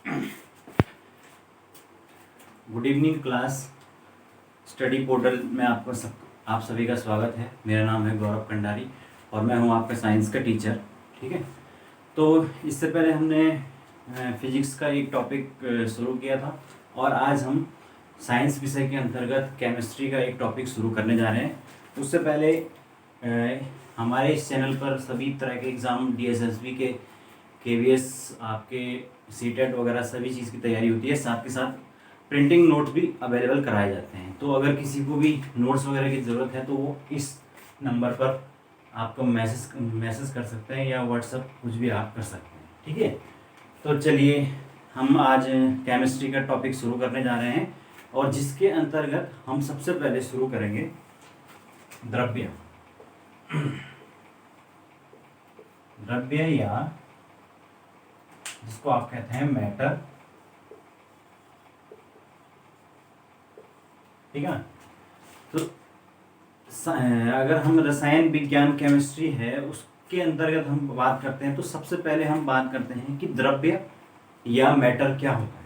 Good evening class. Study portal में आप सभी का स्वागत है। मेरा नाम है गौरव कंडारी और मैं हूं आपका साइंस का टीचर। ठीक है, तो इससे पहले हमने फिजिक्स का एक टॉपिक शुरू किया था और आज हम साइंस विषय के अंतर्गत केमिस्ट्री का एक टॉपिक शुरू करने जा रहे हैं। उससे पहले हमारे इस चैनल पर सभी तरह के एग्ज़ाम DSSB के KVS आपके सीटेट वगैरह सभी चीज़ की तैयारी होती है। साथ के साथ प्रिंटिंग नोट्स भी अवेलेबल कराए जाते हैं। तो अगर किसी को भी नोट्स वगैरह की ज़रूरत है तो वो इस नंबर पर आपको मैसेज कर सकते हैं या व्हाट्सअप कुछ भी आप कर सकते हैं। ठीक है, तो चलिए हम आज केमिस्ट्री का टॉपिक शुरू करने जा रहे हैं और जिसके अंतर्गत हम सबसे पहले शुरू करेंगे द्रव्य। द्रव्य या जिसको आप कहते हैं मैटर। ठीक है, तो अगर हम रसायन विज्ञान केमिस्ट्री है उसके अंतर्गत हम बात करते हैं तो सबसे पहले हम बात करते हैं कि द्रव्य या मैटर क्या होता है।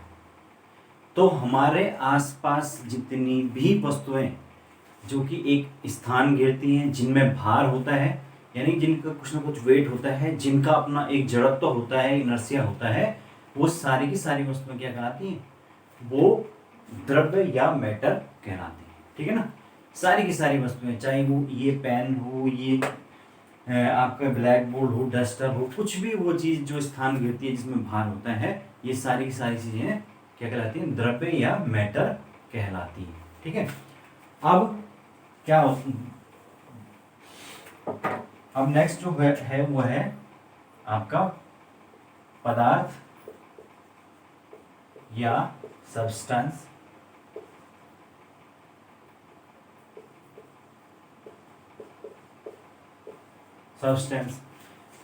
तो हमारे आसपास जितनी भी वस्तुएं जो कि एक स्थान घेरती हैं, जिनमें भार होता है यानी जिनका कुछ ना कुछ वेट होता है, जिनका अपना एक जड़त्व होता है, इनर्शिया होता है, वो सारी की सारी वस्तुएं क्या कहलाती हैं? वो द्रव्य या मैटर कहलाती हैं। ठीक है ना, सारी की सारी वस्तुएं, चाहे वो ये पेन हो, ये आपका ब्लैक बोर्ड हो, डस्टर हो, कुछ भी वो चीज़ जो स्थान घेरती है जिसमें भार होता है, ये सारी की सारी चीज़ें क्या कहलाती हैं? द्रव्य या मैटर कहलाती हैं। ठीक है, अब क्या अब नेक्स्ट जो है वो है आपका पदार्थ या सब्सटेंस।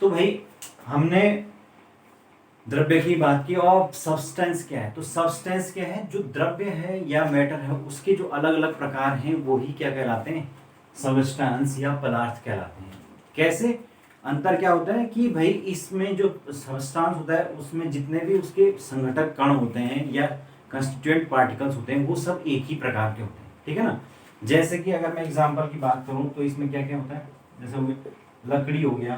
तो भाई हमने द्रव्य की बात की और सब्सटेंस क्या है? तो सब्सटेंस क्या है? जो द्रव्य है या मैटर है उसके जो अलग अलग प्रकार हैं वो ही क्या कहलाते हैं? सब्सटेंस या पदार्थ कहलाते हैं। कैसे? अंतर क्या होता है कि भाई इसमें जो सब्सटेंस होता है उसमें जितने भी उसके संघटक कण होते हैं या कंस्टिट्यूएंट पार्टिकल्स होते हैं वो सब एक ही प्रकार के होते हैं। ठीक है ना, जैसे कि अगर मैं एग्जांपल की बात करूं तो इसमें क्या क्या होता है? जैसे लकड़ी हो गया,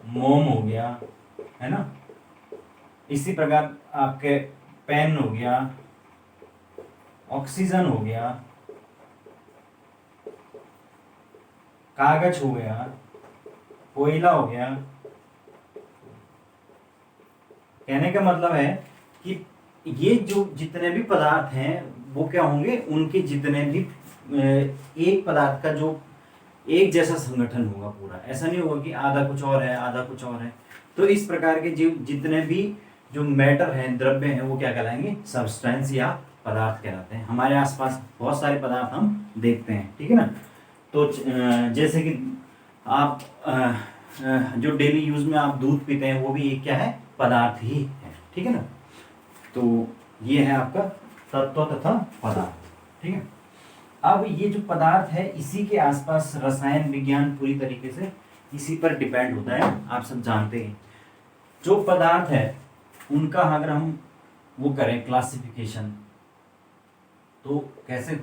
मोम हो गया, है ना, इसी प्रकार आपके पेन हो गया, ऑक्सीजन हो गया, कागज हो गया, कोयला हो गया। कहने का मतलब है कि ये जो जितने भी पदार्थ हैं वो क्या होंगे? उनके जितने भी एक पदार्थ का जो एक जैसा संगठन होगा पूरा, ऐसा नहीं होगा कि आधा कुछ और है आधा कुछ और है। तो इस प्रकार के जितने भी जो मैटर हैं, द्रव्य हैं, वो क्या कहलाएंगे? सब्सटेंस या पदार्थ कहलाते हैं। हमारे आसपास बहुत सारे पदार्थ हम देखते हैं। ठीक है ना, तो जैसे कि आप जो डेली यूज में आप दूध पीते हैं वो भी एक क्या है? पदार्थ ही है। ठीक है ना, तो ये है आपका तत्व तथा पदार्थ। ठीक है, अब ये जो पदार्थ है इसी के आसपास रसायन विज्ञान पूरी तरीके से इसी पर डिपेंड होता है। आप सब जानते हैं जो पदार्थ है उनका अगर हम वो करें क्लासिफिकेशन तो कैसे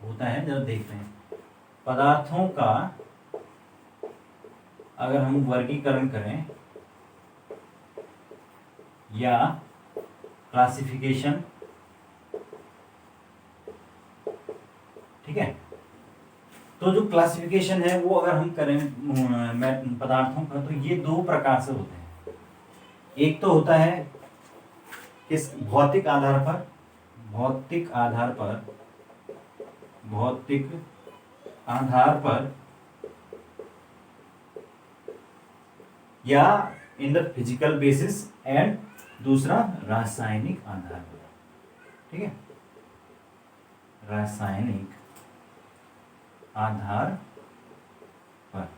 होता है जब देखते हैं। पदार्थों का अगर हम वर्गीकरण करें या क्लासिफिकेशन, ठीक है, तो जो क्लासिफिकेशन है वो अगर हम करें पदार्थों का तो ये दो प्रकार से होते हैं। एक तो होता है किस भौतिक आधार पर, भौतिक आधार पर या in the physical basis, and दूसरा रासायनिक आधार पर। ठीक है, रासायनिक आधार पर,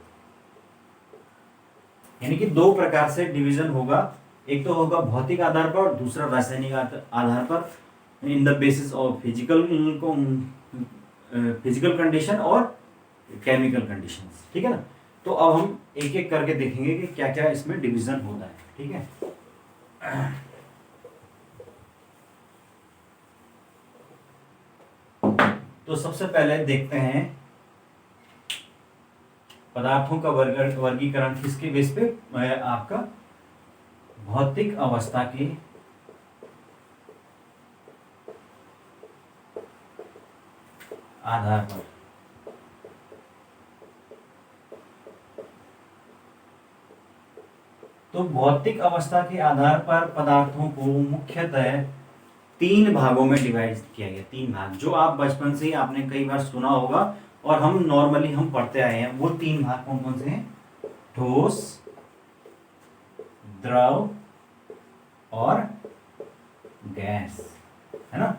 यानी कि दो प्रकार से डिवीजन होगा। एक तो होगा भौतिक आधार पर और दूसरा रासायनिक आधार पर, in the basis of physical condition और केमिकल कंडीशंस। ठीक है ना, तो अब हम एक एक करके देखेंगे कि क्या क्या इसमें डिवीजन होता है। ठीक है, तो सबसे पहले देखते हैं पदार्थों का वर्गीकरण किसके बेस पे, आपका भौतिक अवस्था के आधार पर। तो भौतिक अवस्था के आधार पर पदार्थों को मुख्यतः 3 भागों में डिवाइड किया गया। 3 भाग जो आप बचपन से ही आपने कई बार सुना होगा और हम नॉर्मली हम पढ़ते आए हैं। वो 3 भाग कौन कौन से हैं? ठोस, द्रव और गैस, है ना।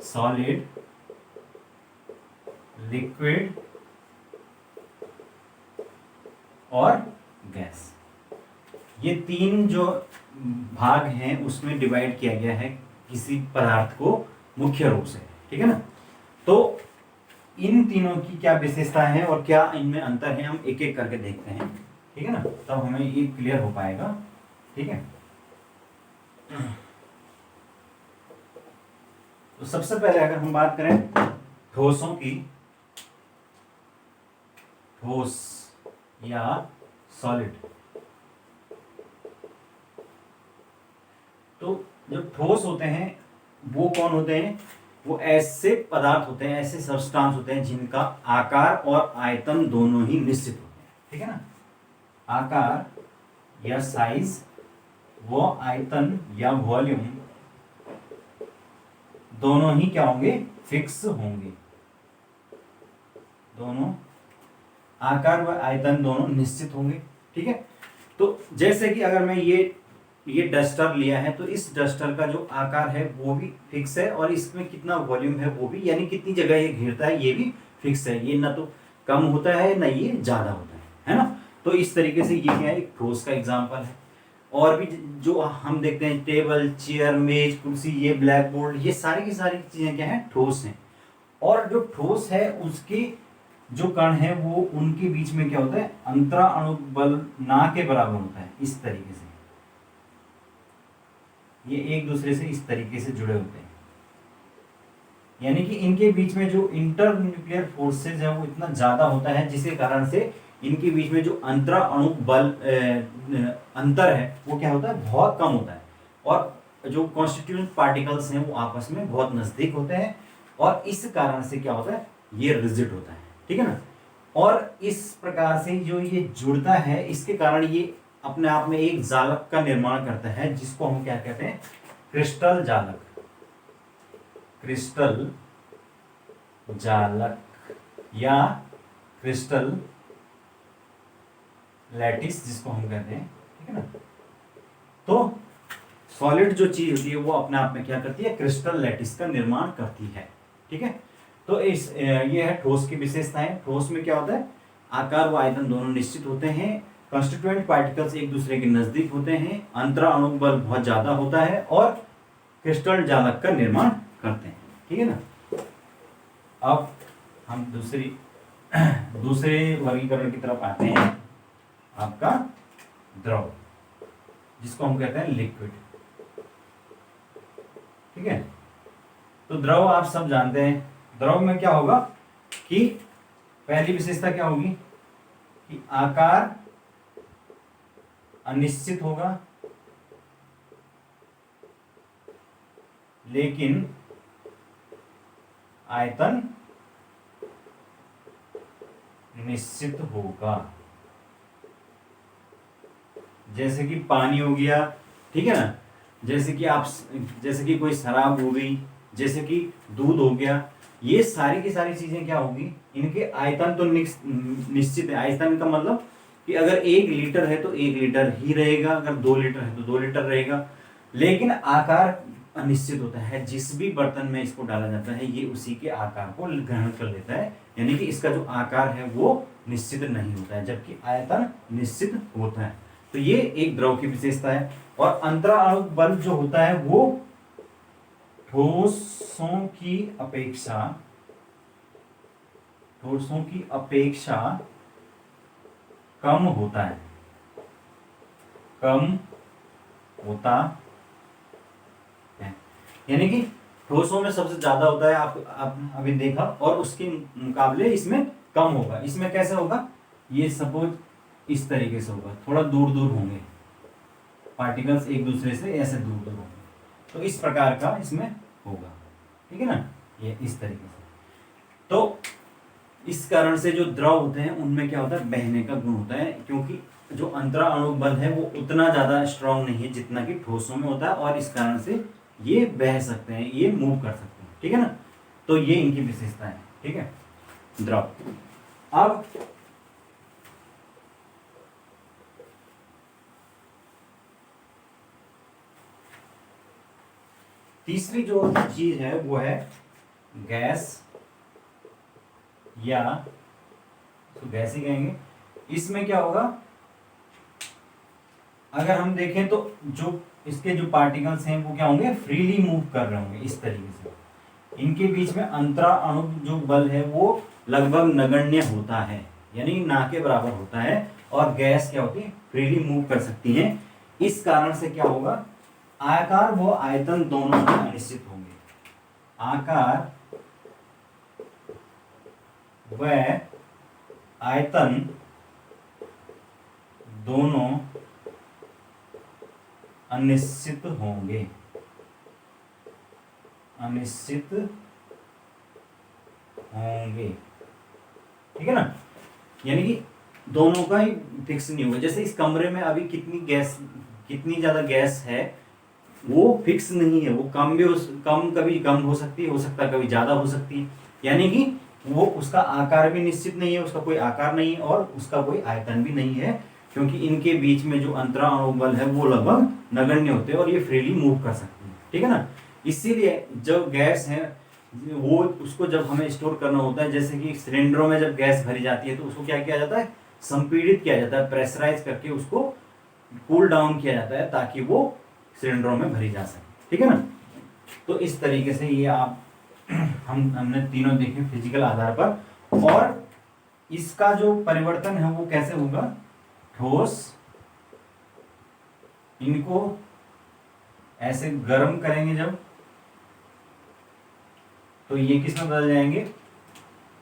सॉलिड, लिक्विड और गैस, ये 3 जो भाग हैं उसमें डिवाइड किया गया है किसी पदार्थ को मुख्य रूप से, ठीक है ना। तो इन तीनों की क्या विशेषता है और क्या इनमें अंतर है, हम एक एक करके देखते हैं, ठीक है ना, तब हमें ये क्लियर हो पाएगा, ठीक है। तो सबसे पहले अगर हम बात करें ठोसों की, ठोस या सॉलिड, तो जो ठोस होते हैं वो कौन होते हैं? वो ऐसे पदार्थ होते हैं, ऐसे सब्सटेंस होते हैं जिनका आकार और आयतन दोनों ही निश्चित होते हैं, ठीक है ना। आकार या साइज वो आयतन या वॉल्यूम दोनों ही क्या होंगे? फिक्स होंगे। दोनों आकार व आयतन दोनों निश्चित होंगे, ठीक है। तो जैसे कि अगर मैं ये डस्टर लिया है तो इस डस्टर का जो आकार है वो भी फिक्स है और इसमें कितना वॉल्यूम है वो भी, यानी कितनी जगह ये घेरता है ये भी फिक्स है। ये ना तो कम होता है ना ये ज्यादा होता है ना। तो इस तरीके से ये क्या है? एक ठोस का एग्जाम्पल है। और भी जो हम देखते हैं टेबल, चेयर, मेज, कुर्सी, ये ब्लैक बोर्ड, ये सारी की सारी चीजें क्या है? ठोस हैं। और जो ठोस है उसके जो कण है वो उनके बीच में क्या होता है? अंतरा अणु बल ना के बराबर होता है। इस तरीके से ये एक दूसरे से इस तरीके से जुड़े होते हैं, यानी कि इनके बीच में जो इंटर न्यूक्लियर फोर्सेज है वो इतना ज्यादा होता है जिसके कारण से इनके बीच में जो अंतरा अणु बल अंतर है वो क्या होता है? बहुत कम होता है। और जो कॉन्स्टिट्यूएंट पार्टिकल्स हैं वो आपस में बहुत नजदीक होते हैं और इस कारण से क्या होता है? ये रिजिड होता है, ठीक है ना। और इस प्रकार से जो ये जुड़ता है इसके कारण ये अपने आप में एक जालक का निर्माण करता है जिसको हम क्या कहते हैं? क्रिस्टल जालक। क्रिस्टल जालक या क्रिस्टल लैटिस जिसको हम कहते हैं, ठीक है ना। तो सॉलिड जो चीज होती है वो अपने आप में क्या करती है? क्रिस्टल लैटिस का निर्माण करती है, ठीक है। तो ये है ठोस की विशेषताएं। ठोस में क्या होता है? आकार व आयतन दोनों निश्चित होते हैं, कॉन्स्टिट्यूएंट पार्टिकल्स एक दूसरे के नजदीक होते हैं, अंतरा अणु बल बहुत ज्यादा होता है और क्रिस्टल जालक का निर्माण करते हैं, ठीक है ना। अब हम दूसरे वर्गीकरण की तरफ आते हैं, आपका द्रव, जिसको हम कहते हैं लिक्विड, ठीक है। तो द्रव आप सब जानते हैं। द्रव में क्या होगा कि पहली विशेषता क्या होगी कि आकार अनिश्चित होगा लेकिन आयतन निश्चित होगा। जैसे कि पानी हो गया, ठीक है ना, जैसे कि कोई शराब हो गई, जैसे कि दूध हो गया, ये सारी की सारी चीजें क्या होगी? इनके आयतन तो निश्चित है। आयतन का मतलब कि अगर 1 लीटर है तो 1 लीटर ही रहेगा, अगर 2 लीटर है तो 2 लीटर रहेगा, लेकिन आकार अनिश्चित होता है। जिस भी बर्तन में इसको डाला जाता है ये उसी के आकार को ग्रहण कर लेता है, यानी कि इसका जो आकार है वो निश्चित नहीं होता है जबकि आयतन निश्चित होता है। तो ये एक द्रव की विशेषता है। और अंतरा अणु बल जो होता है वो ठोसों की अपेक्षा कम होता है, कम होता है। यानी कि ठोसों में सबसे ज्यादा होता है, आप अभी देखा, और उसके मुकाबले इसमें कम होगा। इसमें कैसे होगा, ये सपोज इस तरीके से होगा, थोड़ा दूर दूर होंगे पार्टिकल्स एक दूसरे से, ऐसे दूर दूर होंगे, तो इस प्रकार का इसमें होगा, ठीक है ना, ये इस तरीके से। तो इस कारण से जो द्रव होते हैं उनमें क्या होता है, बहने का गुण होता है, क्योंकि जो अंतरा अणु बल है वो उतना ज्यादा स्ट्रांग नहीं है जितना कि ठोसों में होता है, और इस कारण से ये बह सकते हैं, ये मूव कर सकते हैं, ठीक है ना। तो ये इनकी विशेषता है, ठीक है, द्रव। अब तीसरी जो चीज है वो है गैस, या तो गैस ही कहेंगे। इसमें क्या होगा, अगर हम देखें तो जो इसके जो पार्टिकल्स हैं वो क्या होंगे, फ्रीली मूव कर रहे होंगे इस तरीके से। इनके बीच में अंतरा अणु जो बल है वो लगभग नगण्य होता है, यानी ना के बराबर होता है, और गैस क्या होती है, फ्रीली मूव कर सकती है। इस कारण से क्या होगा, आकार व आयतन दोनों ही अनिश्चित होंगे। आकार व आयतन दोनों अनिश्चित होंगे, अनिश्चित होंगे, ठीक है ना। यानी कि दोनों का ही फिक्स नहीं होगा। जैसे इस कमरे में अभी कितनी ज्यादा गैस है वो फिक्स नहीं है, वो कम भी कम कभी कम हो सकती है, हो सकता है कभी ज्यादा हो सकती है, यानी कि वो उसका आकार भी निश्चित नहीं है, उसका कोई आकार नहीं है और उसका कोई आयतन भी नहीं है, क्योंकि इनके बीच में जो अंतरा अणु बल है वो लगभग नगण्य होते हैं और ये फ्रीली मूव कर सकते हैं, ठीक है ना। इसीलिए जो गैस है वो उसको जब हमें स्टोर करना होता है, जैसे कि सिलेंडरों में जब गैस भरी जाती है तो उसको क्या किया जाता है, संपीड़ित किया जाता है, प्रेशराइज करके उसको कूल डाउन किया जाता है ताकि वो सिलेंडरों में भरी जा सके, ठीक है ना। तो इस तरीके से ये आप हमने तीनों देखे फिजिकल आधार पर। और इसका जो परिवर्तन है वो कैसे होगा, ठोस, इनको ऐसे गर्म करेंगे जब, तो ये किस में बदल जाएंगे,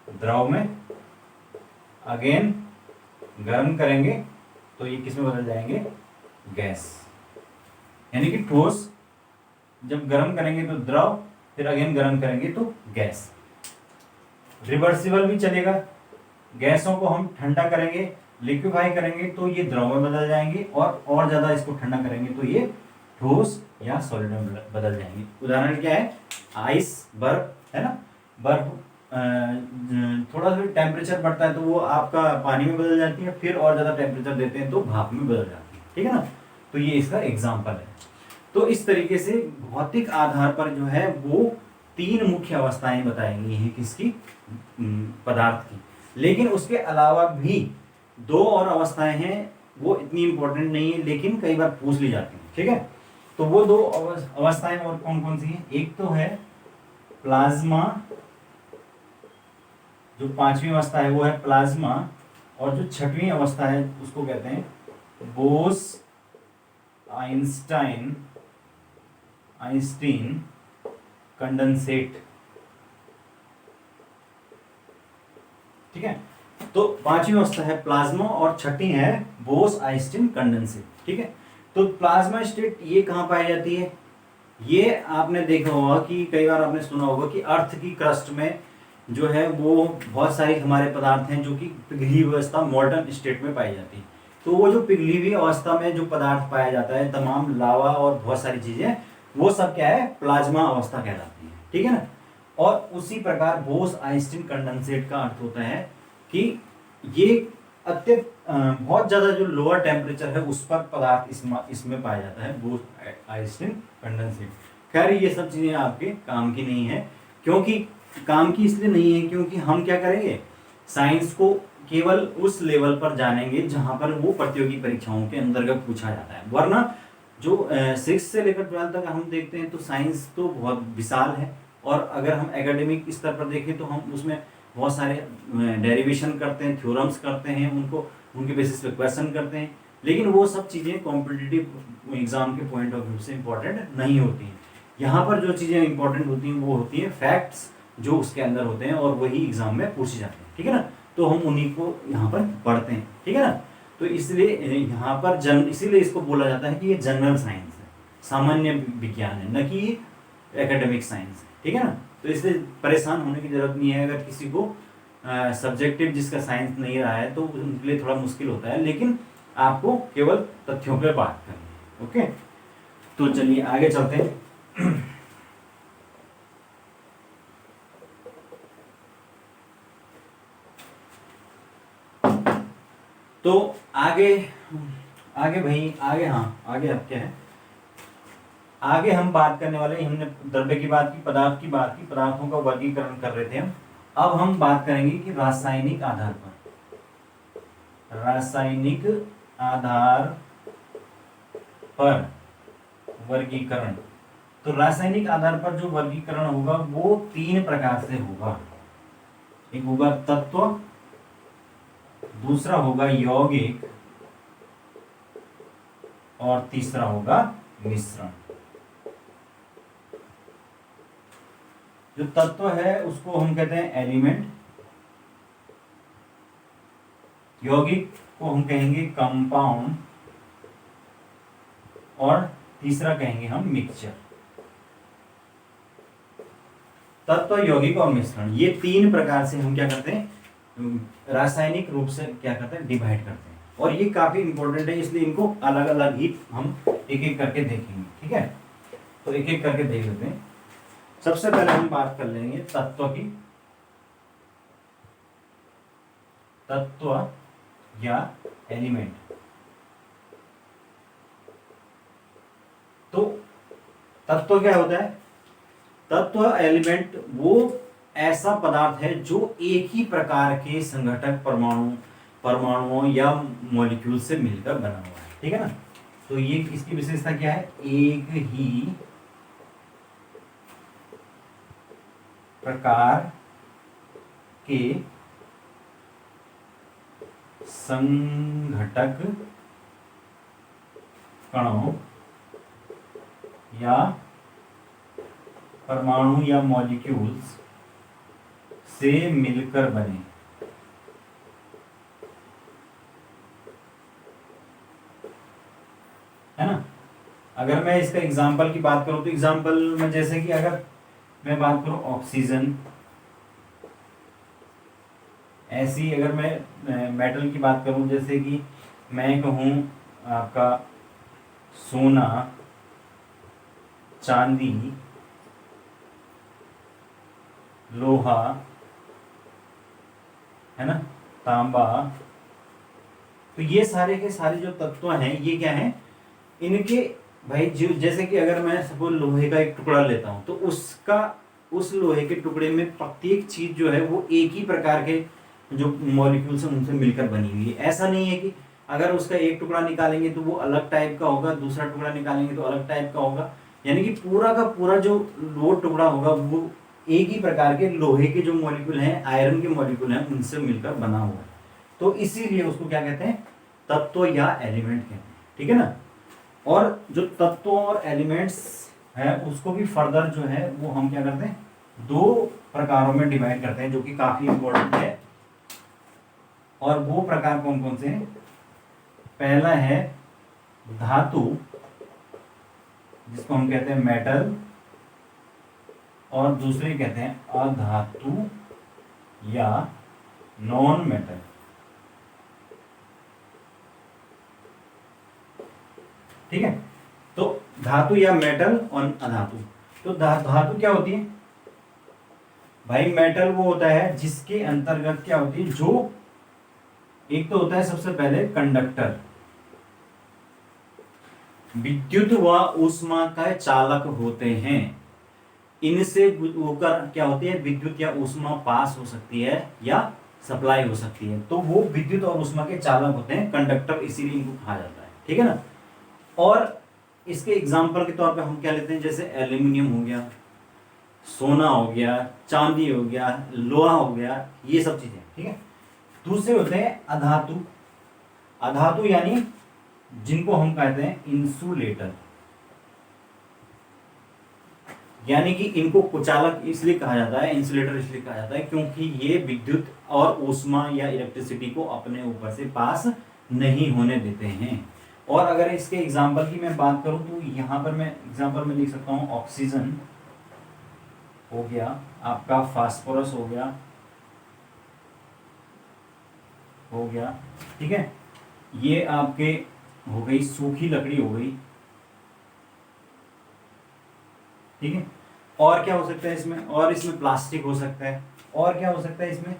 द्रव में। अगेन गर्म करेंगे तो ये किस में बदल जाएंगे, गैस। यानी कि ठोस जब गर्म करेंगे तो द्रव, फिर अगेन गर्म करेंगे तो गैस। रिवर्सिबल भी चलेगा, गैसों को हम ठंडा करेंगे, लिक्विफाई करेंगे तो ये द्रव में बदल जाएंगे, और ज्यादा इसको ठंडा करेंगे तो ये ठोस या सॉलिड में बदल जाएंगे। उदाहरण क्या है, आइस, बर्फ है ना, बर्फ थोड़ा सा टेम्परेचर बढ़ता है तो वो आपका पानी में बदल जाती है, फिर और ज्यादा टेम्परेचर देते हैं तो भाप में बदल जाती है, ठीक है ना। तो ये इसका एग्जाम्पल है। तो इस तरीके से भौतिक आधार पर जो है वो तीन मुख्य अवस्थाएं बताई गई हैं किसकी, पदार्थ की। लेकिन उसके अलावा भी दो और अवस्थाएं हैं, वो इतनी इंपॉर्टेंट नहीं है लेकिन कई बार पूछ ली जाती है, ठीक है। तो वो दो अवस्थाएं और कौन कौन सी हैं, एक तो है प्लाज्मा, जो पांचवी अवस्था है वो है प्लाज्मा, और जो छठवीं अवस्था है उसको कहते हैं बोस आइंस्टीन कंडेंसेट, ठीक है। तो पांचवी अवस्था है प्लाज्मा और छठी है बोस आइंस्टीन कंडेंसेट, ठीक है। तो प्लाज्मा स्टेट ये कहां पाई जाती है, ये आपने देखा होगा कि कई बार आपने सुना होगा कि अर्थ की क्रस्ट में जो है वो बहुत सारी हमारे पदार्थ हैं जो कि पिघली हुई अवस्था, मॉल्टन स्टेट में पाई जाती है। तो वो जो पिघली हुई अवस्था में जो पदार्थ पाया जाता है, तमाम लावा और बहुत सारी चीजें, वो सब क्या है, प्लाज्मा अवस्था कहलाती है, ठीक है ना। और उसी प्रकार बोस आइंस्टीन कंडेंसेट का अर्थ होता है कि ये अत्यंत बहुत ज्यादा जो लोअर टेम्परेचर है उस पर पदार्थ इसमें पाया जाता है, बोस आइंस्टीन कंडेंसेट। खैर ये सब चीजें आपके काम की नहीं है, क्योंकि काम की इसलिए नहीं है क्योंकि हम क्या करेंगे, साइंस को केवल उस लेवल पर जानेंगे जहां पर वो प्रतियोगी परीक्षाओं के अंतर्गत पूछा जाता है। वरना जो 6 से लेकर 12 तक हम देखते हैं तो साइंस तो बहुत विशाल है, और अगर हम एकेडमिक स्तर पर देखें तो हम उसमें बहुत सारे डेरिवेशन करते हैं, थ्योरम्स करते हैं, उनके बेसिस पे क्वेश्चन करते हैं, लेकिन वो सब चीज़ें कॉम्पिटिटिव एग्जाम के पॉइंट ऑफ व्यू से इंपॉर्टेंट नहीं होती हैं। यहाँ पर जो चीजें इंपॉर्टेंट होती हैं वो होती है फैक्ट्स जो उसके अंदर होते हैं और वही एग्जाम में पूछे जाते हैं, ठीक है ना। तो हम उन्हीं को यहाँ पर पढ़ते हैं, ठीक है ना। तो इसलिए यहाँ पर इसीलिए इसको बोला जाता है कि ये जनरल साइंस है, सामान्य विज्ञान है, न कि एकेडमिक साइंस है, ठीक है ना। तो इसलिए परेशान होने की जरूरत नहीं है। अगर किसी को सब्जेक्टिव जिसका साइंस नहीं रहा है तो उनके लिए थोड़ा मुश्किल होता है, लेकिन आपको केवल तथ्यों पर बात करनी है। ओके, तो चलिए आगे चलते हैं। तो आगे भाई आगे, हाँ आगे अब क्या है, आगे हम बात करने वाले, हमने द्रव्य की बात की, पदार्थ की बात की, पदार्थों का वर्गीकरण कर रहे थे हम। अब हम बात करेंगे कि रासायनिक आधार पर वर्गीकरण। तो रासायनिक आधार पर जो वर्गीकरण होगा वो 3 प्रकार से होगा। एक होगा तत्व, दूसरा होगा यौगिक, और तीसरा होगा मिश्रण। जो तत्व है उसको हम कहते हैं एलिमेंट, यौगिक को हम कहेंगे कंपाउंड, और तीसरा कहेंगे हम मिक्सचर। तत्व, यौगिक और मिश्रण, ये 3 प्रकार से हम क्या करते हैं, रासायनिक रूप से क्या करते हैं, डिवाइड करते हैं। और ये काफी इंपॉर्टेंट है, इसलिए इनको अलग अलग ही हम एक एक करके देखेंगे, ठीक है। तो एक एक करके देख लेते हैं। सबसे पहले हम बात कर लेंगे तत्व की। तत्व या एलिमेंट। तो तत्व क्या होता है, तत्व एलिमेंट वो ऐसा पदार्थ है जो एक ही प्रकार के संघटक परमाणुओं या मॉलिक्यूल से मिलकर बना हुआ है, ठीक है ना। तो ये इसकी विशेषता क्या है, एक ही प्रकार के संघटक कणों या परमाणु या मॉलिक्यूल्स से मिलकर बने। है ना। अगर मैं इसका एग्जाम्पल की बात करूं तो एग्जाम्पल में जैसे कि अगर मैं बात करूं ऑक्सीजन, ऐसी अगर मैं मेटल की बात करूं, जैसे कि मैं कहूं आपका सोना, चांदी, लोहा, है ना, तांबा, तो ये सारे के सारे जो तत्व हैं ये क्या हैं, इनके भाई जो जैसे कि अगर मैं सपोज लोहे का एक टुकड़ा लेता हूं तो उस लोहे के टुकड़े में प्रत्येक चीज जो है वो एक ही प्रकार के जो मॉलिक्यूल्स हैं उनसे मिलकर बनी हुई है। ऐसा नहीं है कि अगर उसका एक टुकड़ा निकालेंगे तो वो अलग टाइप का होगा, दूसरा टुकड़ा निकालेंगे तो अलग टाइप का होगा। यानी कि पूरा का पूरा जो वो टुकड़ा होगा वो एक ही प्रकार के लोहे के जो मॉलिक्यूल हैं, आयरन के मॉलिक्यूल हैं, उनसे मिलकर बना हुआ है। तो इसीलिए उसको क्या कहते हैं, तत्व या एलिमेंट कहते हैं, ठीक है ना। और जो तत्वों और एलिमेंट्स है उसको भी फर्दर जो है वो हम क्या करते हैं, 2 प्रकारों में डिवाइड करते हैं, जो कि काफी इंपॉर्टेंट है। और वो प्रकार कौन कौन से हैं, पहला है धातु, जिसको हम कहते हैं मेटल, और दूसरे कहते हैं अधातु या नॉन मेटल। ठीक है। तो धातु या मेटल और अधातु। तो धातु क्या होती है भाई, मेटल वो होता है जिसके अंतर्गत क्या होती है, जो एक तो होता है सबसे पहले कंडक्टर, विद्युत व ऊष्मा का चालक होते हैं। इनसे होकर क्या होती है, विद्युत या ऊष्मा पास हो सकती है या सप्लाई हो सकती है। तो वो विद्युत और ऊष्मा के चालक होते हैं, कंडक्टर, इसीलिए इनको कहा जाता है, ठीक है ना। और इसके एग्जाम्पल के तौर पे हम क्या लेते हैं, जैसे एल्यूमिनियम हो गया, सोना हो गया, चांदी हो गया, लोहा हो गया, ये सब चीजें, ठीक है। दूसरे होते हैं अधातु। अधातु यानी जिनको हम कहते हैं इंसुलेटर। यानी कि इनको कुचालक इसलिए कहा जाता है, इंसुलेटर इसलिए कहा जाता है क्योंकि ये विद्युत और ऊष्मा या इलेक्ट्रिसिटी को अपने ऊपर से पास नहीं होने देते हैं। और अगर इसके एग्जाम्पल की मैं बात करूं तो यहाँ पर मैं एग्जाम्पल में लिख सकता हूँ, ऑक्सीजन हो गया, आपका फास्फोरस हो गया, ठीक है, ये आपके हो गई सूखी लकड़ी हो गई, ठीक है। और क्या हो सकता है इसमें, और इसमें प्लास्टिक हो सकता है, और क्या हो सकता है इसमें,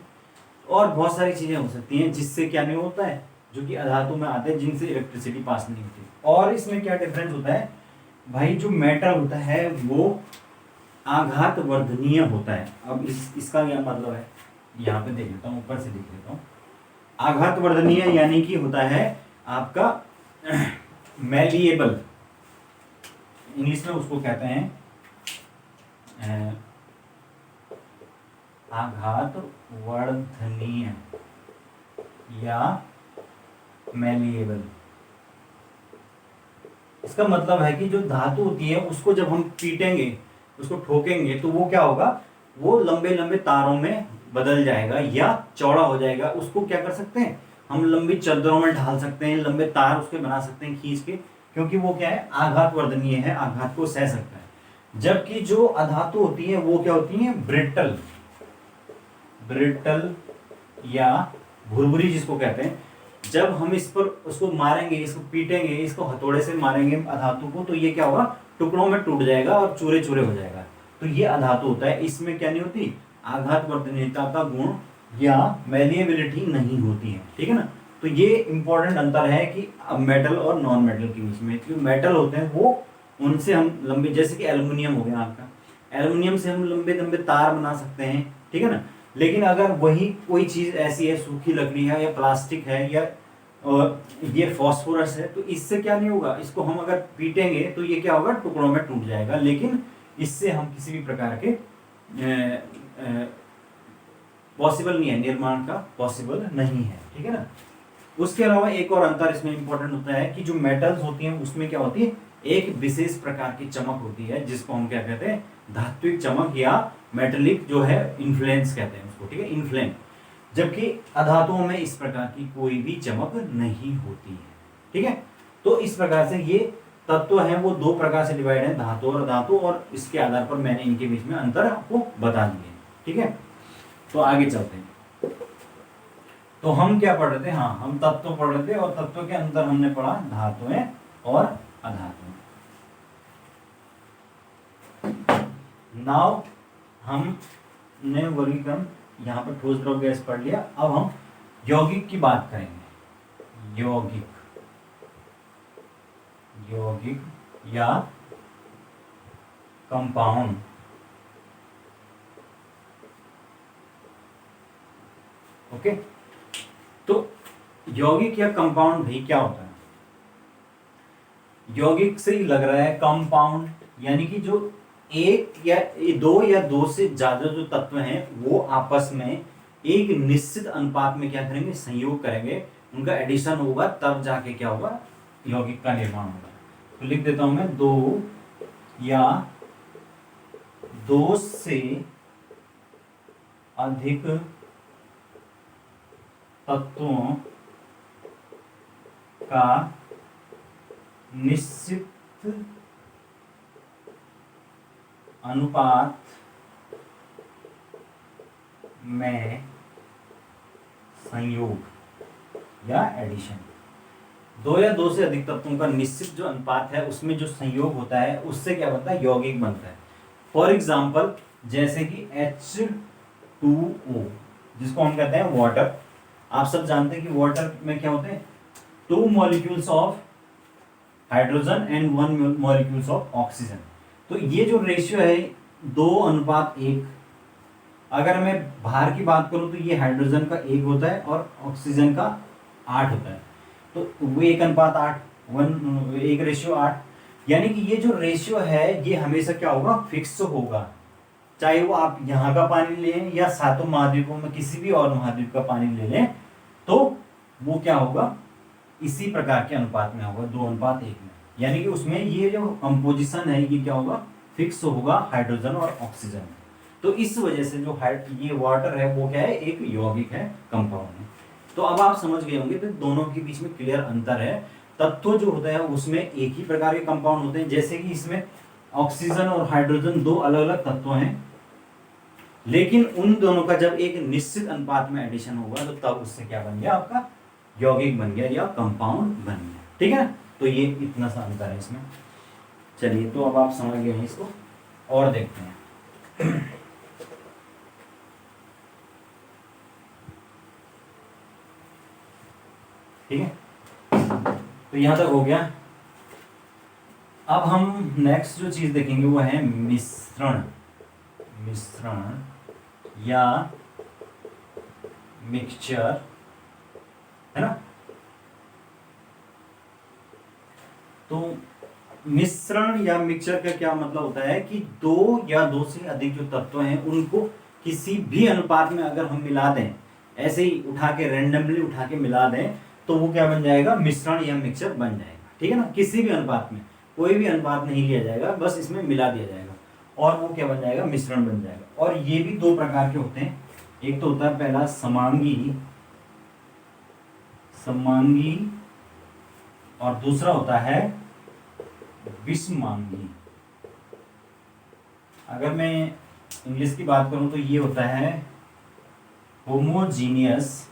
और बहुत सारी चीजें हो सकती हैं जिससे क्या नहीं होता है, जो कि अधातु में आते हैं, जिनसे इलेक्ट्रिसिटी पास नहीं होती। और इसमें क्या डिफरेंस होता है भाई, जो मेटल होता है वो आघात वर्धनीय होता है। अब इसका क्या मतलब है, यहाँ पे देख लेता हूँ, ऊपर से देख लेता हूँ। आघात वर्धनीय यानी कि होता है आपका मैलिएबल, इंग्लिश में उसको कहते हैं आघात वर्धनीय या मैलिएबल। इसका मतलब है कि जो धातु होती है उसको जब हम पीटेंगे, उसको ठोकेंगे, तो वो क्या होगा, वो लंबे लंबे तारों में बदल जाएगा या चौड़ा हो जाएगा। उसको क्या कर सकते हैं हम, लंबी चद्दरों में ढाल सकते हैं, लंबे तार उसके बना सकते हैं खींच के, क्योंकि वो क्या है, आघात वर्धनीय है, आघात को सह सकता है। जबकि जो अधातु होती है वो क्या होती है, ब्रिटल, ब्रिटल या भुरभुरी जिसको कहते हैं। जब हम इस पर उसको मारेंगे, इसको पीटेंगे, इसको हथौड़े से मारेंगे अधातु को, तो ये क्या होगा, टुकड़ों में टूट जाएगा और चूरे चूरे हो जाएगा। तो ये अधातु होता है, इसमें क्या नहीं होती, आघात वर्धनीयता का गुण या मैलिएबिलिटी नहीं होती है, ठीक है ना। तो ये इंपॉर्टेंट अंतर है कि मेटल और नॉन मेटल के बीच में। जो मेटल होते हैं वो, उनसे हम लंबे, जैसे कि एल्युमिनियम हो गया आपका, एल्युमिनियम से हम लंबे लंबे तार बना सकते हैं, ठीक है ना। लेकिन अगर वही कोई चीज ऐसी है, सूखी लकड़ी है या प्लास्टिक है या ये फास्फोरस है, तो इससे क्या नहीं होगा, इसको हम अगर पीटेंगे तो ये क्या होगा, टुकड़ों में टूट जाएगा। लेकिन इससे हम किसी भी प्रकार के पॉसिबल नहीं है, निर्माण का पॉसिबल नहीं है, ठीक है ना। उसके अलावा एक और अंतर इसमें इंपॉर्टेंट होता है कि जो मेटल्स होती हैं उसमें क्या होती है, एक विशेष प्रकार की चमक होती है, जिसको हम क्या कहते हैं, धात्विक चमक या मेटेलिक जो है इन्फ्लुएंस कहते हैं उसको, ठीक है, इन्फ्लेम। जबकि अधातुओं में इस प्रकार की कोई भी चमक नहीं होती है, ठीक है। तो इस प्रकार से ये तत्व हैं वो दो प्रकार से डिवाइड है, धातु और अधातु, और इसके आधार पर मैंने इनके बीच में अंतर आपको बता दिए, ठीक है। तो आगे चलते हैं। तो हम क्या पढ़ रहे थे, हाँ हम तत्व पढ़ रहे थे, और तत्व के अंदर हमने पढ़ा धातुएं और अधातुएं। नाउ हमने वर्गीकरण यहाँ पर ठोस द्रव गैस पढ़ लिया। अब हम यौगिक की बात करेंगे, यौगिक, यौगिक या कंपाउंड। ओके, तो यौगिक या कंपाउंड भी क्या होता है, यौगिक से ही लग रहा है, कंपाउंड यानी कि जो एक या दो से ज्यादा जो तत्व हैं वो आपस में एक निश्चित अनुपात में क्या करेंगे, संयोग करेंगे, उनका एडिशन होगा, तब जाके क्या होगा, यौगिक का निर्माण होगा। तो लिख देता हूं मैं, दो या दो से अधिक तत्वों का निश्चित अनुपात में संयोग या एडिशन। दो या दो से अधिक तत्वों का निश्चित जो अनुपात है उसमें जो संयोग होता है उससे क्या बनता है, यौगिक बनता है। फॉर एग्जाम्पल जैसे कि H2O जिसको हम कहते हैं वाटर। आप सब जानते हैं कि वाटर में क्या होते हैं, 2 molecules of hydrogen and 1 molecules of oxygen. तो ये जो रेशियो है 2:1, अगर मैं भार की बात करूं तो ये हाइड्रोजन का 1 होता है और ऑक्सीजन का 8 होता है। तो वो 1:8, 1:8, यानी कि ये जो रेशियो है ये हमेशा क्या होगा, फिक्स होगा। चाहे वो आप यहाँ का पानी लें या सातों महाद्वीपों में किसी भी और महाद्वीप का पानी ले लें, तो वो क्या होगा, इसी प्रकार के अनुपात में होगा, 2:1 में। यानी कि उसमें ये जो कंपोजिशन है ये क्या होगा, फिक्स होगा हाइड्रोजन और ऑक्सीजन में। तो इस वजह से जो ये वाटर है वो क्या है, एक यौगिक है, कंपाउंड है। तो अब आप समझ गए होंगे तो दोनों के बीच में क्लियर अंतर है। तत्व जो होता है उसमें एक ही प्रकार के कंपाउंड होते हैं, जैसे कि इसमें ऑक्सीजन और हाइड्रोजन दो अलग अलग तत्व हैं, लेकिन उन दोनों का जब एक निश्चित अनुपात में एडिशन होगा तो तब उससे क्या बन गया, आपका यौगिक बन गया या कंपाउंड बन गया। ठीक है, तो ये इतना सा अंतर है इसमें। चलिए, तो अब आप समझ गए हैं इसको, और देखते हैं। ठीक है, तो यहां तक हो गया। अब हम नेक्स्ट जो चीज देखेंगे वो है मिश्रण। मिश्रण या मिक्सचर, है ना। तो मिश्रण या मिक्सचर का क्या मतलब होता है कि दो या दो से अधिक जो तत्व हैं उनको किसी भी अनुपात में अगर हम मिला दें, ऐसे ही उठा के रैंडमली उठा के मिला दें, तो वो क्या बन जाएगा, मिश्रण या मिक्सचर बन जाएगा। ठीक है ना, किसी भी अनुपात में, कोई भी अनुपात नहीं लिया जाएगा, बस इसमें मिला दिया जाएगा और वो क्या बन जाएगा, मिश्रण बन जाएगा। और ये भी दो प्रकार के होते हैं, एक तो होता है पहला समांगी, समांगी, और दूसरा होता है विषमांगी। अगर मैं इंग्लिश की बात करूं तो ये होता है होमोजीनियस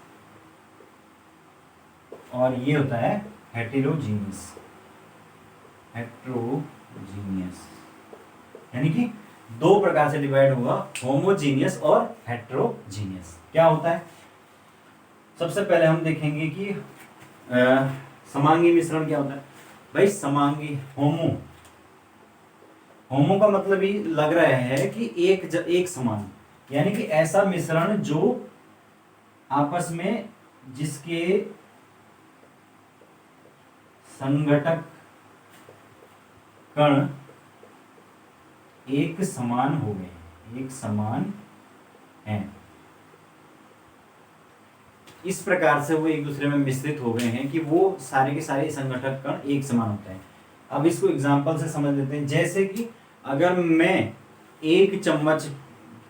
और ये होता है हेटेरोजीनियस। हेटेरोजीनियस यानी कि दो प्रकार से डिवाइड होगा, होमोजीनियस और हेटेरोजीनियस। क्या होता है, सबसे पहले हम देखेंगे कि समांगी मिश्रण क्या होता है। भाई समांगी, होमो का मतलब ही लग रहा है कि एक समान, यानी कि ऐसा मिश्रण जो आपस में जिसके संघटक कण एक समान हो गए, एक समान हैं, इस प्रकार से वो एक दूसरे में मिश्रित हो गए हैं कि वो सारे के सारे संघटक कण एक समान होते हैं। अब इसको एग्जांपल से समझ लेते हैं। जैसे कि अगर मैं एक चम्मच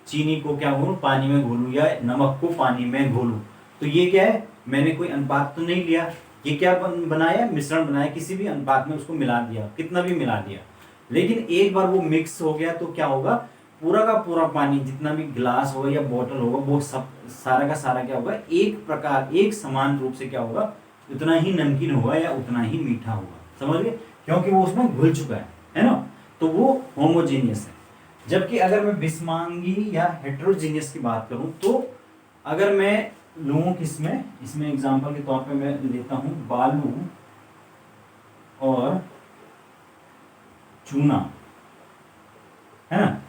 चीनी को क्या घोलूं, पानी में घोलूं, या नमक को पानी में घोलूं, तो ये क्या है, मैंने कोई अनुपात तो नहीं लिया, ये क्या बनाया, मिश्रण बनाया, किसी भी अनुपात में उसको मिला दिया, कितना भी मिला दिया। लेकिन एक बार वो मिक्स हो गया तो क्या होगा, पूरा का पूरा पानी, जितना भी गिलास होगा या बोतल होगा, वो सब सारा का सारा क्या होगा, एक प्रकार, एक समान रूप से क्या होगा, उतना ही नमकीन होगा या उतना ही मीठा होगा। समझ गए, क्योंकि वो उसमें घुल चुका है ना, तो वो होमोजीनियस है। जबकि अगर मैं विषमांगी या हेटेरोजीनियस की बात करूं, तो अगर मैं लूं किसमें, इसमें एग्जांपल के तौर पे मैं लेता हूं बालू और चूना, है ना।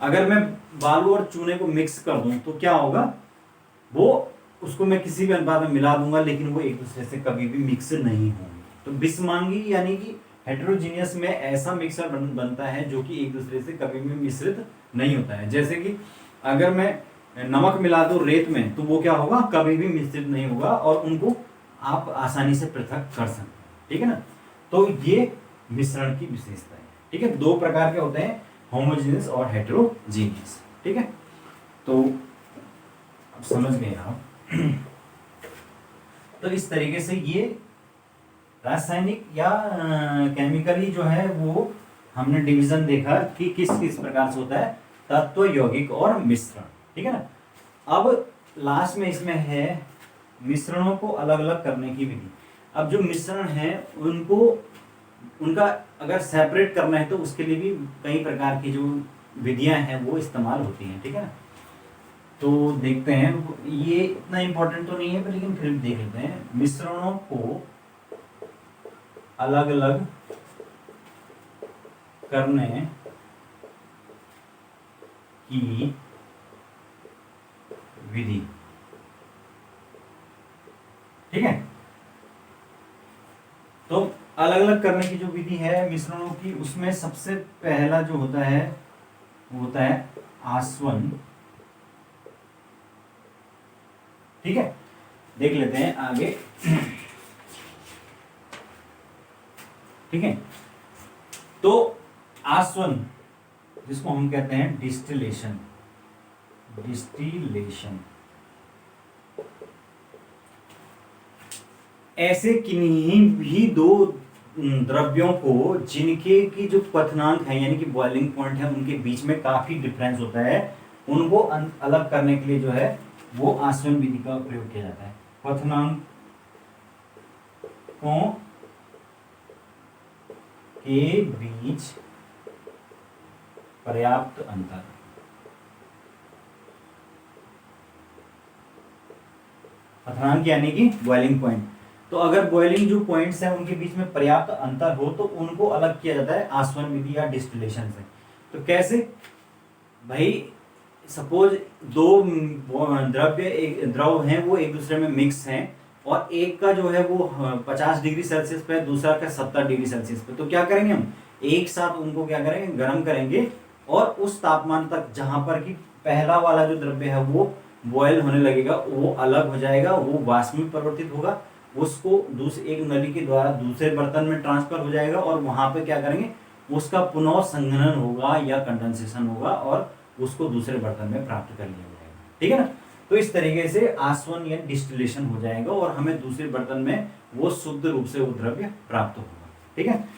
अगर मैं बालू और चूने को मिक्स कर दूं तो क्या होगा, वो उसको मैं किसी भी अनुपात में मिला दूंगा, लेकिन वो एक दूसरे से कभी भी मिक्स नहीं होंगे। तो विषमांगी यानी कि हेटेरोजीनियस में ऐसा मिक्सर बनता है जो कि एक दूसरे से कभी भी मिश्रित नहीं होता है। जैसे कि अगर मैं नमक मिला दूं रेत में, तो वो क्या होगा, कभी भी मिश्रित नहीं होगा और उनको आप आसानी से पृथक कर सकते हैं। ठीक है ना, तो ये मिश्रण की विशेषता है। ठीक है, दो प्रकार के होते हैं, होमोजीनियस और हेटेरोजीनियस। ठीक है, तो अब समझ गए आप। तो इस तरीके से ये रासायनिक या केमिकली जो है वो हमने डिवीजन देखा कि किस किस प्रकार से होता है, तत्व, यौगिक और मिश्रण। ठीक है ना। अब लास्ट में इसमें है मिश्रणों को अलग अलग करने की विधि। अब जो मिश्रण है उनको, उनका अगर सेपरेट करना है तो उसके लिए भी कई प्रकार की जो विधियां हैं वो इस्तेमाल होती हैं। ठीक है ना, तो देखते हैं, ये इतना इम्पोर्टेंट तो नहीं है पर लेकिन फिर भी देख लेते हैं। मिश्रणों को अलग अलग करने की विधि। ठीक है, तो अलग अलग करने की जो विधि है मिश्रणों की, उसमें सबसे पहला जो होता है वो होता है आसवन। ठीक है, देख लेते हैं आगे। ठीक है, तो आसवन जिसको हम कहते हैं डिस्टिलेशन। डिस्टिलेशन ऐसे किन्हीं भी दो द्रव्यों को जिनके की जो क्वथनांक है यानी कि बॉइलिंग पॉइंट है उनके बीच में काफी डिफरेंस होता है, उनको अलग करने के लिए जो है वो आसवन विधि का प्रयोग किया जाता है। क्वथनांकों के बीच पर्याप्त अंतर। क्वथनांक यानी कि बॉइलिंग पॉइंट। तो अगर बॉइलिंग जो पॉइंट्स हैं उनके बीच में पर्याप्त अंतर हो तो उनको अलग किया जाता है आसवन विधि या डिस्टिलेशन से। तो कैसे भाई, सपोज दो द्रव हैं वो एक दूसरे में मिक्स हैं और एक का जो है वो 50 डिग्री सेल्सियस पे, दूसरा का 70 डिग्री सेल्सियस पे। तो क्या करेंगे हम, एक साथ उनको क्या करेंगे, गर्म करेंगे और उस तापमान तक जहां पर कि पहला वाला जो द्रव्य है वो बॉयल होने लगेगा, वो अलग हो जाएगा, वो वाष्प में परिवर्तित होगा, उसको दूसरे एक नली के द्वारा दूसरे बर्तन में ट्रांसफर हो जाएगा और वहां पे क्या करेंगे, उसका पुनः संघनन होगा या कंडेंसेशन होगा और उसको दूसरे बर्तन में प्राप्त कर लिया जाएगा। ठीक है ना। तो इस तरीके से आसवन या डिस्टिलेशन हो जाएगा और हमें दूसरे बर्तन में वो शुद्ध रूप से वो द्रव्य प्राप्त होगा। ठीक है।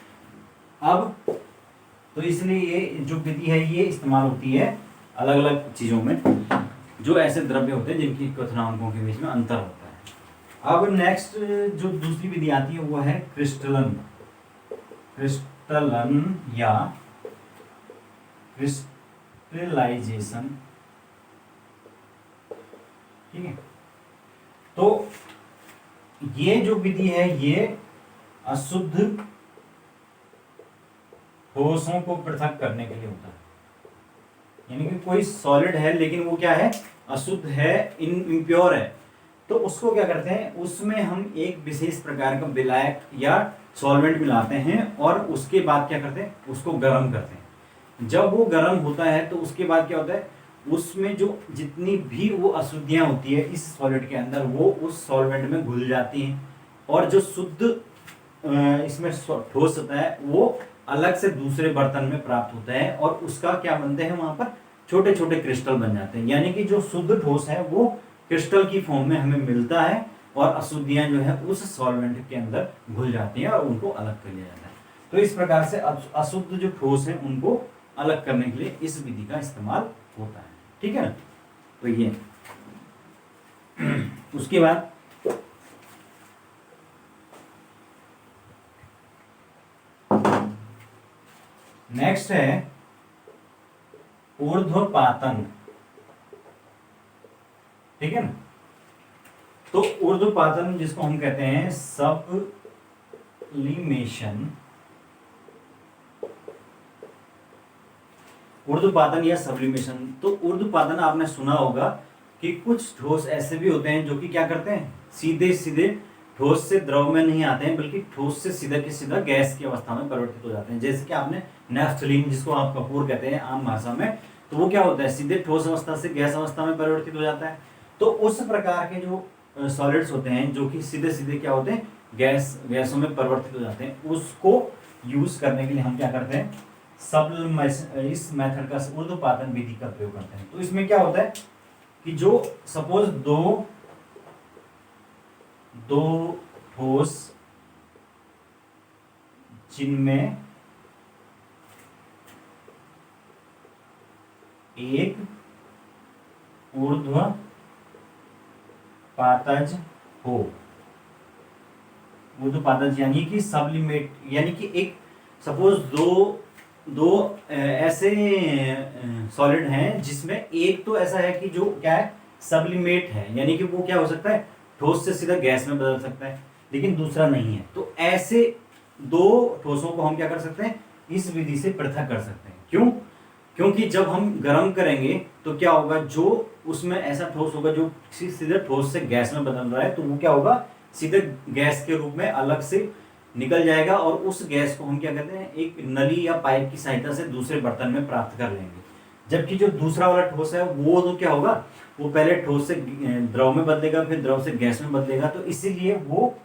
अब तो इसलिए ये जो विधि है ये इस्तेमाल होती है अलग अलग चीजों में, जो ऐसे द्रव्य होते हैं जिनकी क्वथनांकों के बीच में अंतर होता है। अब नेक्स्ट जो दूसरी विधि आती है वो है क्रिस्टलन। क्रिस्टलन या क्रिस्टलाइजेशन। ठीक है। तो ये जो विधि है ये अशुद्ध ठोसों को पृथक करने के लिए होता है। यानी कि कोई सॉलिड है लेकिन वो क्या है, अशुद्ध है, इम्प्योर है, तो उसको क्या करते हैं, उसमें हम एक विशेष प्रकार का विलायक या सॉल्वेंट मिलाते हैं और उसके बाद क्या करते हैं, उसको गर्म करते हैं। जब वो गर्म होता है तो उसके बाद क्या होता है, उसमें जो जितनी भी वो अशुद्धियां होती है इस सॉलिड के अंदर वो उस सॉल्वेंट में घुल जाती हैं और जो शुद्ध इसमें ठोस होता है वो अलग से दूसरे बर्तन में प्राप्त होता है और उसका क्या बनते हैं, वहां पर छोटे छोटे क्रिस्टल बन जाते हैं। यानी कि जो शुद्ध ठोस है वो क्रिस्टल की फॉर्म में हमें मिलता है और अशुद्धियां जो है उस सॉल्वेंट के अंदर घुल जाती हैं और उनको अलग कर लिया जाता है। तो इस प्रकार से अशुद्ध जो ठोस है उनको अलग करने के लिए इस विधि का इस्तेमाल होता है। ठीक है। तो ये उसके बाद नेक्स्ट है ऊर्ध्वपातन। ठीक है ना। तो ऊर्ध्वपातन जिसको हम कहते हैं सब्लिमेशन, ऊर्ध्वपातन या सब्लिमेशन। तो ऊर्ध्वपातन आपने सुना होगा कि कुछ ठोस ऐसे भी होते हैं जो कि क्या करते हैं, सीधे सीधे ठोस से द्रव में नहीं आते हैं बल्कि ठोस से सीधा के सीधा गैस की अवस्था में परिवर्तित हो जाते हैं। जैसे कि आपने नेफ्थलीन जिसको आप कपूर कहते हैं आम भाषा में, तो वो क्या होता है, सीधे ठोस अवस्था से गैस अवस्था में परिवर्तित हो जाता है। तो उस प्रकार के जो सॉलिड्स होते हैं जो कि सीधे सीधे क्या होते हैं, गैसों में परिवर्तित हो जाते हैं, उसको यूज करने के लिए हम क्या करते हैं, इस मेथड का ऊर्ध्वपातन विधि का प्रयोग करते हैं। तो इसमें क्या होता है कि जो सपोज दो ठोस जिनमें एक ऊर्ध्वपातज हो, ऊर्ध्वपातज यानी कि सब्लिमेट, यानी कि एक सपोज दो ऐसे सॉलिड हैं जिसमें एक तो ऐसा है कि जो क्या है, सब्लिमेट है, यानी कि वो क्या हो सकता है, ठोस से सीधा गैस में बदल सकता है, लेकिन दूसरा नहीं है। तो ऐसे दो ठोसों को हम क्या कर सकते हैं, इस विधि से पृथक कर सकते हैं। क्यों? क्योंकि जब हम गर्म करेंगे तो क्या होगा, जो उसमें ऐसा ठोस होगा जो सीधे ठोस से गैस में बदल रहा है, तो वो क्या होगा, सीधे गैस के रूप में अलग से निकल जाएगा और उस गैस को हम क्या कहते हैं, एक नली या पाइप की सहायता से दूसरे बर्तन में प्राप्त कर लेंगे। जबकि जो दूसरा वाला ठोस है वो तो क्या होगा, वो पहले ठोस से द्रव में बदलेगा, फिर द्रव से गैस में बदलेगा, तो इसीलिए वो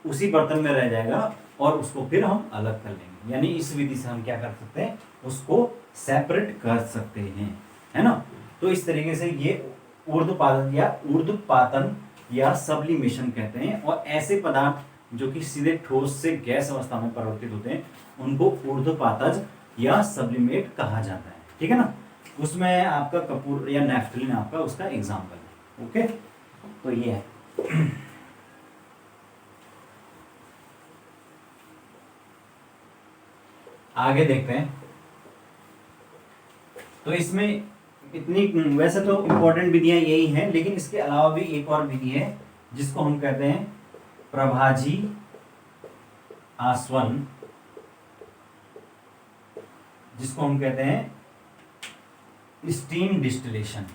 उसी बर्तन में रह जाएगा और उसको फिर हम अलग कर लेंगे। यानी इस विधि से हम क्या कर सकते हैं, उसको सेपरेट कर सकते हैं, है ना। तो इस तरीके से ये ऊर्ध्वपातन या सब्लिमेशन कहते हैं। और ऐसे पदार्थ जो कि सीधे ठोस से गैस अवस्था में परिवर्तित होते हैं उनको ऊर्ध्वपातज या सब्लिमेट कहा जाता है, ठीक है ना। उसमें आपका कपूर या नैफ्थलीन आपका उसका एग्जाम्पल है। ओके, तो ये है। आगे देखते हैं। तो इसमें इतनी, वैसे तो इंपॉर्टेंट विधियां यही हैं, लेकिन इसके अलावा भी एक और विधि है जिसको हम कहते हैं प्रभाजी आसवन, जिसको हम कहते हैं स्टीम डिस्टिलेशन।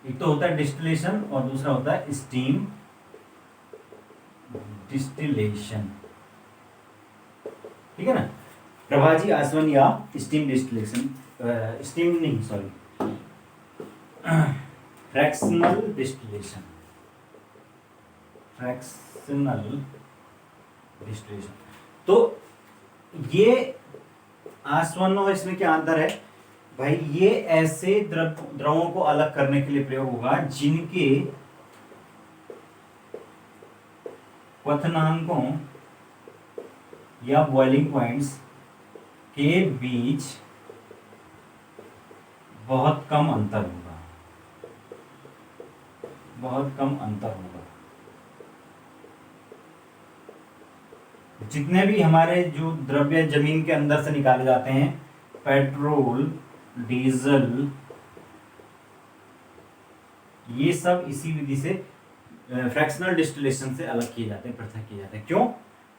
एक तो होता है डिस्टिलेशन और दूसरा होता है स्टीम डिस्टिलेशन, ठीक है ना। प्रभाजी आसवन या स्टीम डिस्टिलेशन, स्टीम नहीं sorry fractional distillation, fractional distillation. तो ये आसवन और इसमें क्या अंतर है भाई, ये ऐसे द्रवों को अलग करने के लिए प्रयोग होगा जिनके क्वथनांकों या बॉइलिंग पॉइंट्स के बीच बहुत कम अंतर होगा, बहुत कम अंतर होगा। जितने भी हमारे जो द्रव्य जमीन के अंदर से निकाले जाते हैं, पेट्रोल, डीजल, ये सब इसी विधि से फ्रैक्शनल डिस्टिलेशन से अलग किए जाते हैं, पृथक किए जाते हैं। क्यों?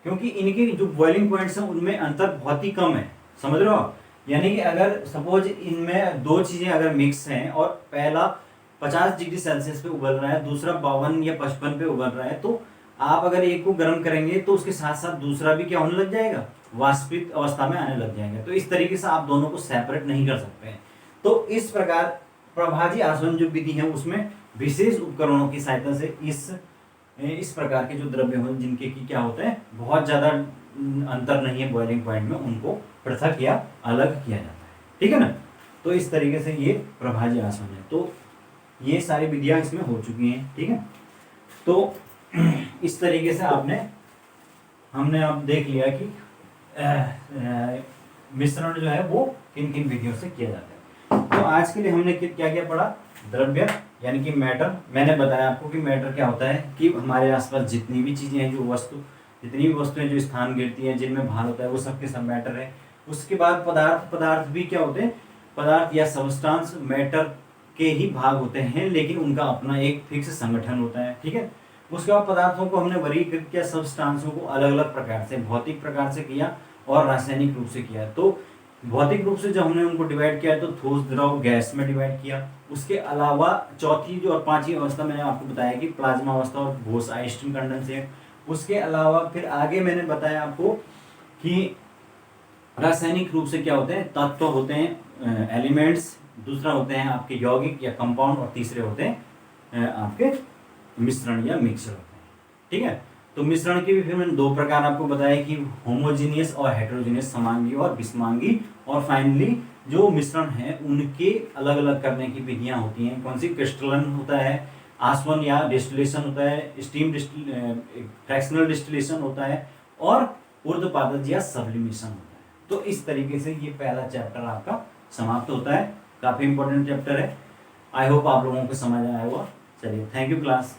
क्योंकि इनके जो बॉइलिंग पॉइंट्स हैं उनमें अंतर बहुत ही कम है, समझ रहे हो आप। यानी कि अगर सपोज इनमें दो चीजें अगर मिक्स हैं और पहला 50 डिग्री सेल्सियस पे उबल रहा है, दूसरा 52 या 55 पे उबल रहा है, तो आप अगर एक को गर्म करेंगे तो उसके साथ साथ दूसरा भी क्या होने लग जाएगा, वाष्पित अवस्था में आने लग जाएगा। तो इस तरीके से आप दोनों को सेपरेट नहीं कर सकते हैं। तो इस प्रकार प्रभाजी आसवन जो विधि है उसमें विशेष उपकरणों की सहायता से इस प्रकार के जो द्रव्य हो जिनके की क्या होते हैं, बहुत ज्यादा अंतर नहीं है बॉइलिंग पॉइंट में, उनको पृथक या अलग किया जाता है, ठीक है ना। तो इस तरीके से ये प्रभाजी आसवन है। तो ये सारी विधियां इसमें हो चुकी हैं, ठीक है। तो इस तरीके से हमने अब देख लिया कि मिश्रण जो है वो किन किन विधियों से किया जाता है। तो आज के लिए हमने क्या क्या पढ़ा, द्रव्य यानी कि मैटर। मैंने बताया आपको कि मैटर क्या होता है कि हमारे आसपास जितनी भी चीजें हैं, जितनी भी वस्तुएं जो स्थान गिरती हैं, जिनमें भार होता है, वो सब के सब मैटर है। उसके बाद पदार्थ भी क्या होते हैं, पदार्थ या सबस्टांस मैटर के ही भाग होते हैं, लेकिन उनका अपना एक फिक्स संगठन होता है, ठीक है। उसके बाद पदार्थों को हमने वर्गीकृत किया, सबस्टांसों को अलग अलग प्रकार से, भौतिक प्रकार से किया और रासायनिक रूप से किया। तो भौतिक रूप से जब हमने उनको डिवाइड किया तो ठोस, द्रव, गैस में डिवाइड किया। उसके अलावा चौथी जो और पांचवी अवस्था मैंने आपको बताया कि प्लाज्मा अवस्था और बोस आइंस्टीन कंडेंसेट। उसके अलावा फिर आगे मैंने बताया आपको कि रासायनिक रूप से क्या होते हैं, तत्व होते हैं, एलिमेंट्स, दूसरा होते हैं आपके यौगिक या कंपाउंड, और तीसरे होते हैं आपके मिश्रण या मिक्सचर होते हैं, ठीक है। तो मिश्रण के भी फिर मैंने दो प्रकार आपको बताया कि होमोजीनियस और हेटेरोजीनियस, समांगी और विषमांगी। और फाइनली जो मिश्रण है उनके अलग अलग करने की विधियां होती हैं। कौन सी, क्रिस्टलन होता है, आसवन या डिस्टिलेशन होता है, स्टीम फ्रैक्शनल डिस्टिलेशन होता है, और ऊर्ध्वपातज या सब्लिमेशन होता है। तो इस तरीके से ये पहला चैप्टर आपका समाप्त होता है। काफी इंपॉर्टेंट चैप्टर है। आई होप आप लोगों को समझ आया होगा। चलिए, थैंक यू क्लास।